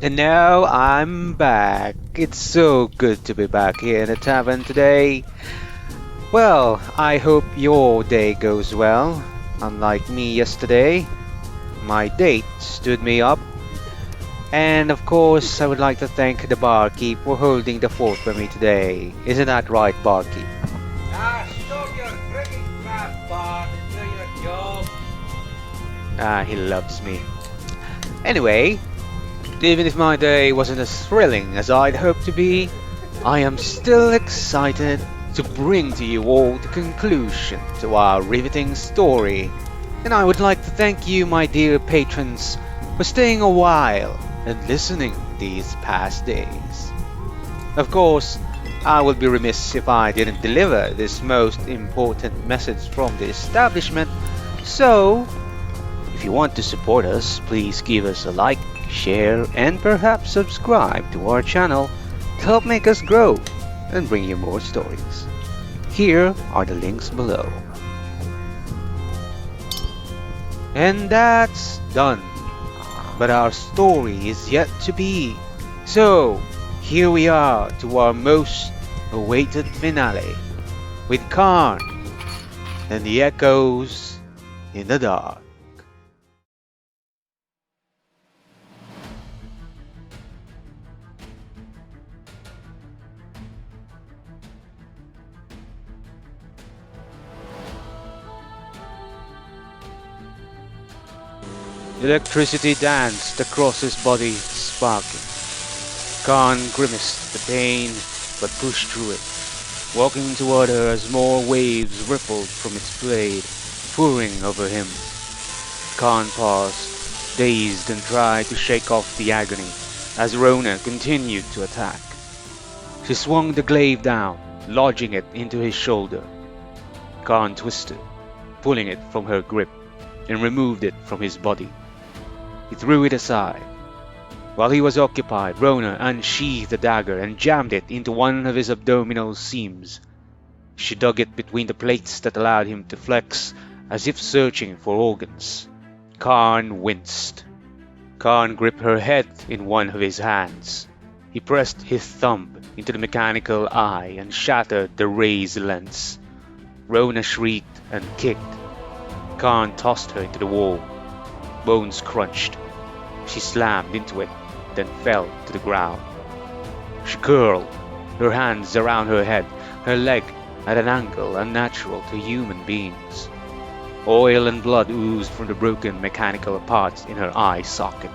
And now I'm back. It's so good to be back here in the tavern today. Well, I hope your day goes well. Unlike me yesterday, my date stood me up. And of course, I would like to thank the barkeep for holding the fort for me today. Isn't that right, barkeep? Stop your drinking crap, Bart, and do your job. He loves me. Anyway, even if my day wasn't as thrilling as I'd hoped to be, I am still excited to bring to you all the conclusion to our riveting story. And I would like to thank you, my dear patrons, for staying a while and listening these past days. Of course, I would be remiss if I didn't deliver this most important message from the establishment, so if you want to support us, please give us a like, share, and perhaps subscribe to our channel to help make us grow and bring you more stories. Here are the links below. And that's done. But our story is yet to be. So, here we are to our most awaited finale with Karn and the echoes in the dark. Electricity danced across his body, sparking. Karn grimaced the pain, but pushed through it, walking toward her as more waves rippled from its blade, pouring over him. Karn paused, dazed, and tried to shake off the agony as Rona continued to attack. She swung the glaive down, lodging it into his shoulder. Karn twisted, pulling it from her grip, and removed it from his body. He threw it aside. While he was occupied, Rona unsheathed the dagger and jammed it into one of his abdominal seams. She dug it between the plates that allowed him to flex, as if searching for organs. Karn winced. Karn gripped her head in one of his hands. He pressed his thumb into the mechanical eye and shattered the ray's lens. Rona shrieked and kicked. Karn tossed her into the wall. Bones crunched. She slammed into it, then fell to the ground. She curled, her hands around her head, her leg at an angle unnatural to human beings. Oil and blood oozed from the broken mechanical parts in her eye socket.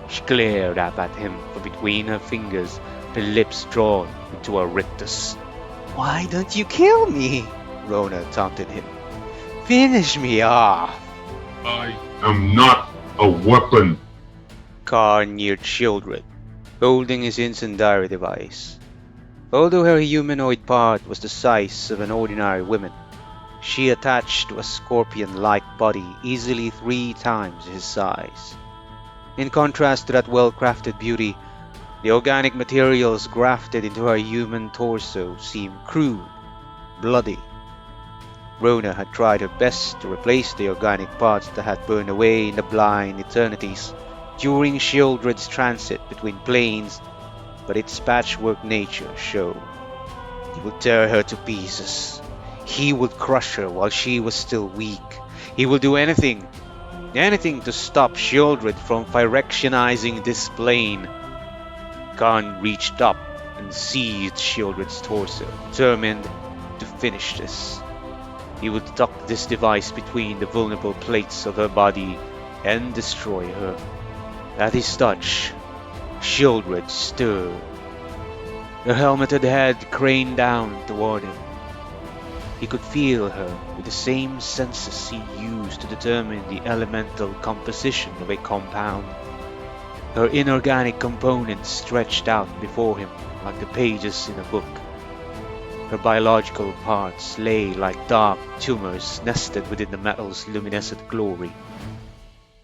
She glared up at him from between her fingers, her lips drawn into a rictus. "Why don't you kill me?" Rona taunted him. "Finish me off!" I am not a weapon. Karn neared Shieldred, holding his incendiary device. Although her humanoid part was the size of an ordinary woman, she attached to a scorpion-like body easily 3 times his size. In contrast to that well-crafted beauty, the organic materials grafted into her human torso seemed crude, bloody. Rona had tried her best to replace the organic parts that had burned away in the blind eternities during Shieldred's transit between planes, but its patchwork nature showed. He would tear her to pieces. He would crush her while she was still weak. He would do anything to stop Shieldred from Phyrexianizing this plane. Karn reached up and seized Shieldred's torso, determined to finish this. He would tuck this device between the vulnerable plates of her body and destroy her. At his touch, Shieldred stirred. Her helmeted head craned down toward him. He could feel her with the same senses he used to determine the elemental composition of a compound. Her inorganic components stretched out before him like the pages in a book. Her biological parts lay like dark tumors nested within the metal's luminescent glory.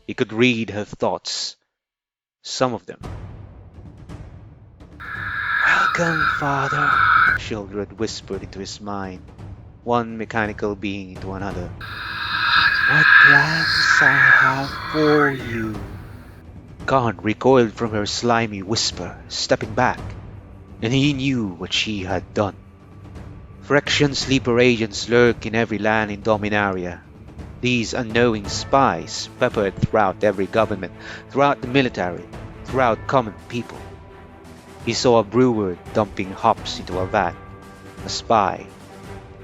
He could read her thoughts, some of them. "Welcome, Father," Shieldred whispered into his mind, one mechanical being into another. "What plans I have for you." Karn recoiled from her slimy whisper, stepping back, and he knew what she had done. Phyrexian sleeper agents lurk in every land in Dominaria. These unknowing spies peppered throughout every government, throughout the military, throughout common people. He saw a brewer dumping hops into a vat, a spy.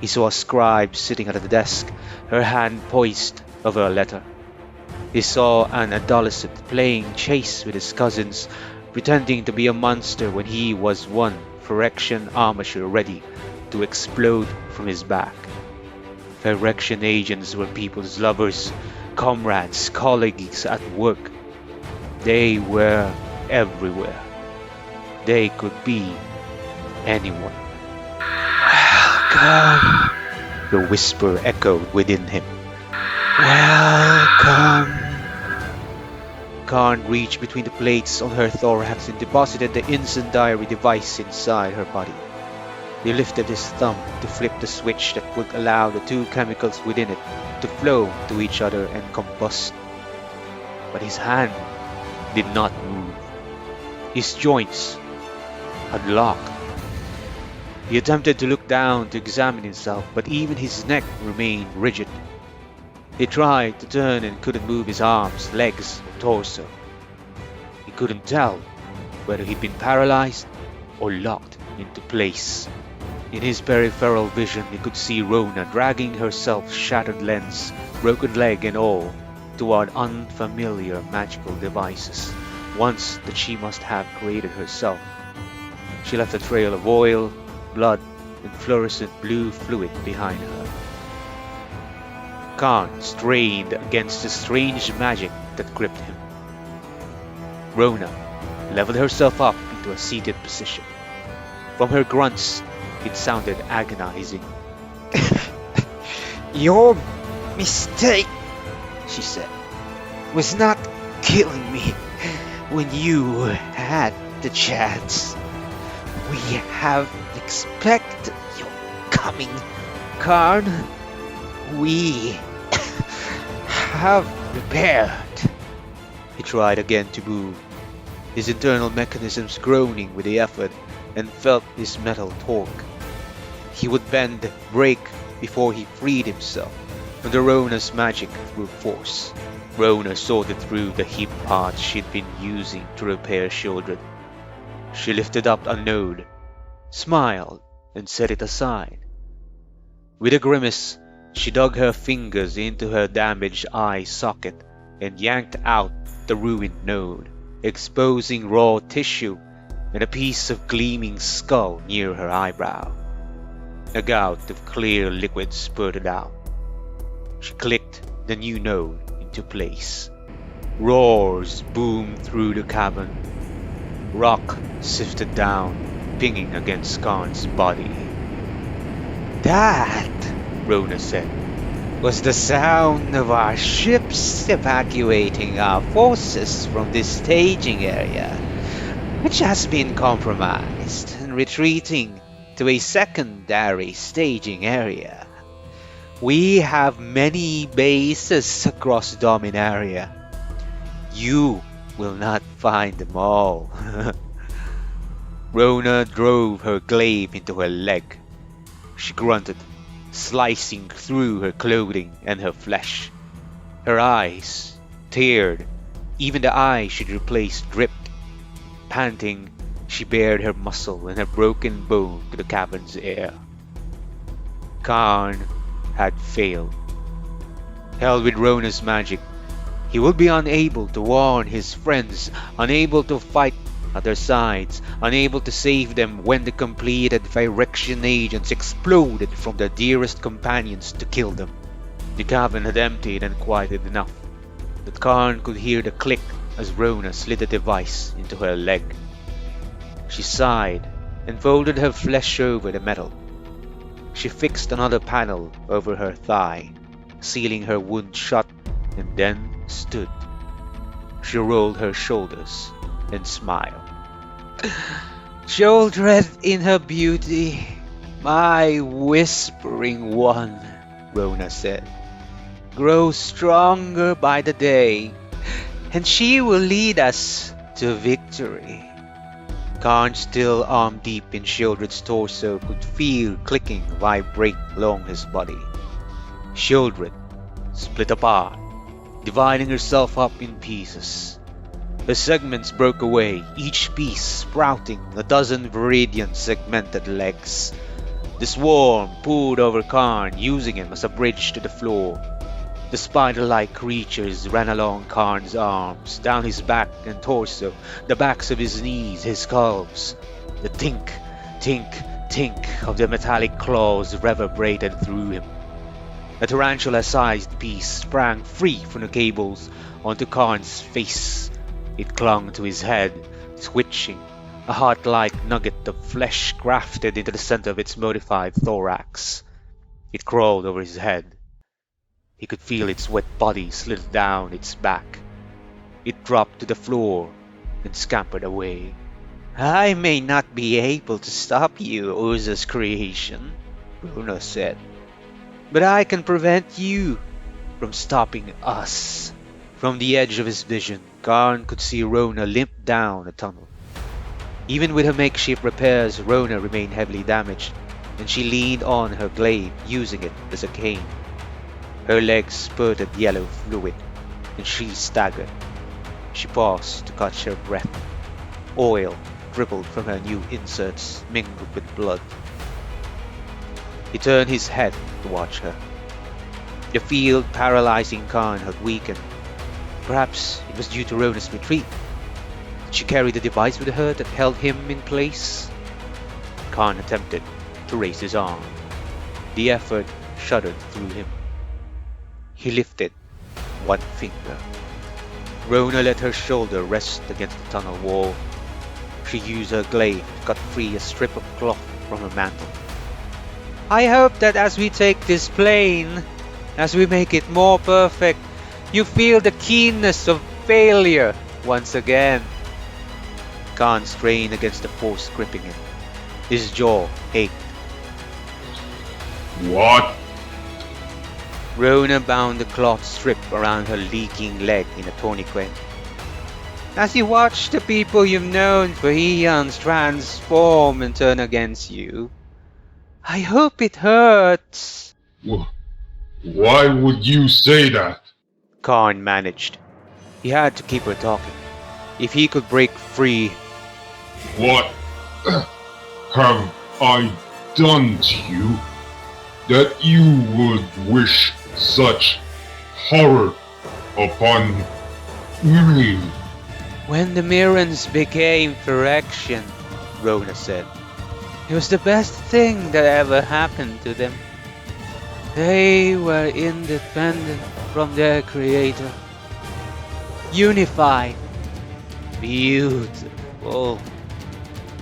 He saw a scribe sitting at a desk, her hand poised over a letter. He saw an adolescent playing chase with his cousins, pretending to be a monster when he was one Phyrexian armature ready to explode from his back. Phyrexian agents were people's lovers, comrades, colleagues at work. They were everywhere. They could be anyone. Welcome, the whisper echoed within him. Welcome. Karn reached between the plates on her thorax and deposited the incendiary device inside her body. He lifted his thumb to flip the switch that would allow the two chemicals within it to flow to each other and combust. But his hand did not move. His joints had locked. He attempted to look down to examine himself, but even his neck remained rigid. He tried to turn and couldn't move his arms, legs, or torso. He couldn't tell whether he'd been paralyzed or locked into place. In his peripheral vision, he could see Rona dragging herself, shattered lens, broken leg and all, toward unfamiliar magical devices, ones that she must have created herself. She left a trail of oil, blood, and fluorescent blue fluid behind her. Karn strained against the strange magic that gripped him. Rona leveled herself up into a seated position. From her grunts, it sounded agonizing. Your mistake, she said, was not killing me when you had the chance. We have expected your coming, Karn. We have prepared. He tried again to move, his internal mechanisms groaning with the effort, and felt his metal torque. He would bend, break, before he freed himself under Rona's magic through force. Rona sorted through the heap parts she'd been using to repair children. She lifted up a node, smiled, and set it aside. With a grimace, she dug her fingers into her damaged eye socket and yanked out the ruined node, exposing raw tissue and a piece of gleaming skull near her eyebrow. A gout of clear liquid spurted out. She clicked the new node into place. Roars boomed through the cavern. Rock sifted down, pinging against Karn's body. That, Rona said, was the sound of our ships evacuating our forces from this staging area, which has been compromised, and retreating to a secondary staging area. We have many bases across Dominaria. You will not find them all. Rona drove her glaive into her leg. She grunted, slicing through her clothing and her flesh. Her eyes teared. Even the eye she'd replaced dripped. Panting, she bared her muscle and her broken bone to the cavern's air. Karn had failed. Held with Rona's magic, he would be unable to warn his friends, unable to fight at their sides, unable to save them when the completed Phyrexian agents exploded from their dearest companions to kill them. The cavern had emptied and quieted enough that Karn could hear the click as Rona slid the device into her leg. She sighed and folded her flesh over the metal. She fixed another panel over her thigh, sealing her wound shut, and then stood. She rolled her shoulders and smiled. Children in her beauty, my whispering one, Rona said, grow stronger by the day. and she will lead us to victory. Karn, still arm deep in Shieldred's torso, could feel clicking vibrate along his body. Shieldred split apart, dividing herself up in pieces. Her segments broke away, each piece sprouting a dozen viridian segmented legs. The swarm pulled over Karn, using him as a bridge to the floor. The spider-like creatures ran along Karn's arms, down his back and torso, the backs of his knees, his calves. The tink, tink, tink of the metallic claws reverberated through him. A tarantula-sized beast sprang free from the cables onto Karn's face. It clung to his head, twitching, a heart-like nugget of flesh grafted into the center of its modified thorax. It crawled over his head. He could feel its wet body slid down its back. It dropped to the floor and scampered away. I may not be able to stop you, Urza's creation, Bruno said, but I can prevent you from stopping us. From the edge of his vision, Karn could see Rona limp down a tunnel. Even with her makeshift repairs, Rona remained heavily damaged, and she leaned on her glaive, using it as a cane. Her legs spurted yellow fluid, and she staggered. She paused to catch her breath. Oil dribbled from her new inserts, mingled with blood. He turned his head to watch her. The field paralyzing Karn had weakened. Perhaps it was due to Rona's retreat. Did she carry the device with her that held him in place? Karn attempted to raise his arm. The effort shuddered through him. He lifted one finger. Rona let her shoulder rest against the tunnel wall. She used her glaive to cut free a strip of cloth from her mantle. I hope that as we take this plane, as we make it more perfect, you feel the keenness of failure once again. Karn strained against the force gripping him. His jaw ached. What? Rona bound the cloth strip around her leaking leg in a tourniquet. As you watch the people you've known for eons transform and turn against you, I hope it hurts. Why would you say that? Karn managed. He had to keep her talking. If he could break free... What have I done to you that you would wish such horror upon me? When the Mirrans became Phyrexian, Rona said, it was the best thing that ever happened to them. They were independent from their creator. Unified. Beautiful.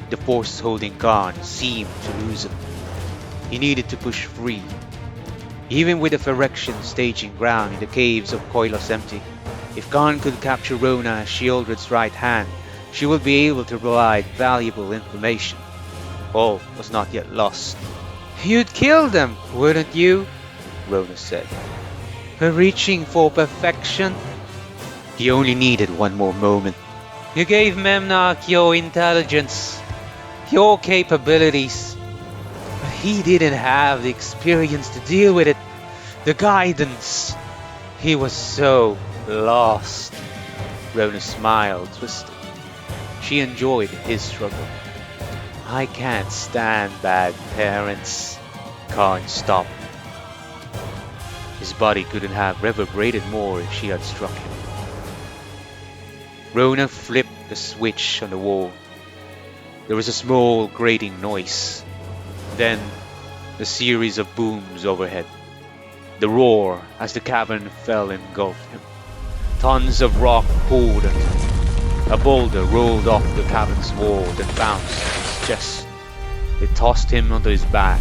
The force holding Karn seemed to loosen. He needed to push free. Even with the Phyrexian staging ground in the caves of Koilos empty, if Karn could capture Rona as Shieldred's right hand, she would be able to provide valuable information. All was not yet lost. You'd kill them, wouldn't you? Rona said. Reaching for perfection? He only needed one more moment. You gave Memnarch your intelligence, your capabilities. But he didn't have the experience to deal with it, the guidance. He was so lost. Rona's smile twisted. She enjoyed his struggle. I can't stand bad parents. Karn stopped. His body couldn't have reverberated more if she had struck him. Rona flipped the switch on the wall. There was a small grating noise. Then, a series of booms overhead. The roar as the cavern fell engulfed him. Tons of rock poured at him. A boulder rolled off the cavern's wall that bounced on his chest. It tossed him onto his back.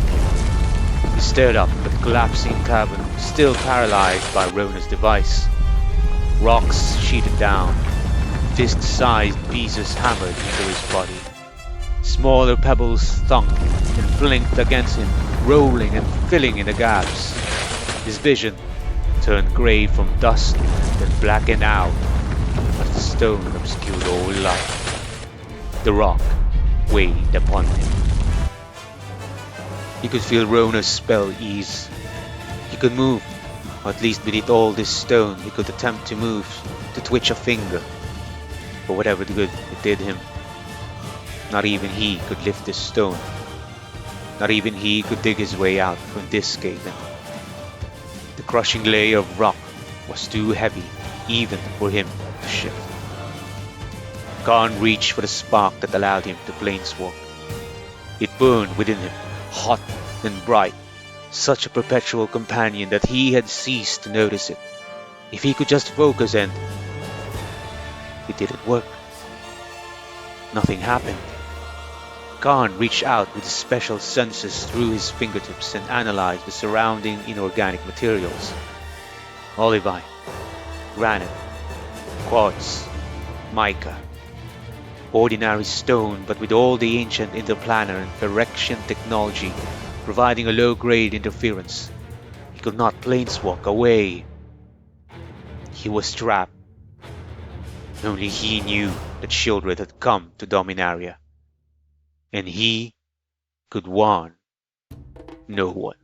He stared up at the collapsing cavern, still paralyzed by Rona's device. Rocks sheeted down. Fist-sized pieces hammered into his body. Smaller pebbles thunk and blinked against him, rolling and filling in the gaps. His vision turned grey from dust, then blackened out. A stone obscured all light. The rock weighed upon him. He could feel Rona's spell ease. He could move, or at least beneath all this stone he could attempt to move, to twitch a finger. But whatever good it did him, not even he could lift this stone. Not even he could dig his way out from this cave-in. The crushing layer of rock was too heavy even for him to shift. Karn reached for the spark that allowed him to planeswalk. It burned within him, hot and bright, such a perpetual companion that he had ceased to notice it. If he could just focus and... it didn't work. Nothing happened. Karn reached out with his special senses through his fingertips and analyzed the surrounding inorganic materials. Olivine, granite, quartz, mica. Ordinary stone, but with all the ancient interplanar and Phyrexian technology providing a low-grade interference. He could not planeswalk away. He was trapped. Only he knew that Shieldred had come to Dominaria. And he could warn no one.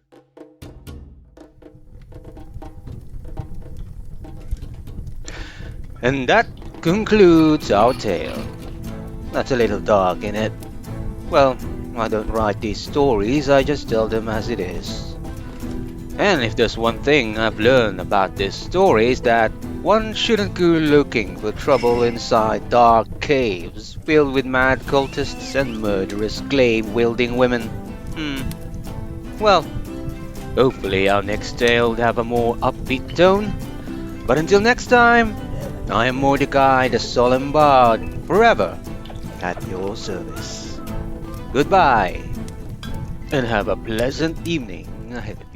And that concludes our tale. That's a little dark, isn't it? Well, I don't write these stories, I just tell them as it is. And if there's one thing I've learned about this story is that one shouldn't go looking for trouble inside dark caves filled with mad cultists and murderous glaive-wielding women. Well, hopefully our next tale will have a more upbeat tone. But until next time, I am Mordecai the Solemn Bard, forever at your service. Goodbye, and have a pleasant evening ahead.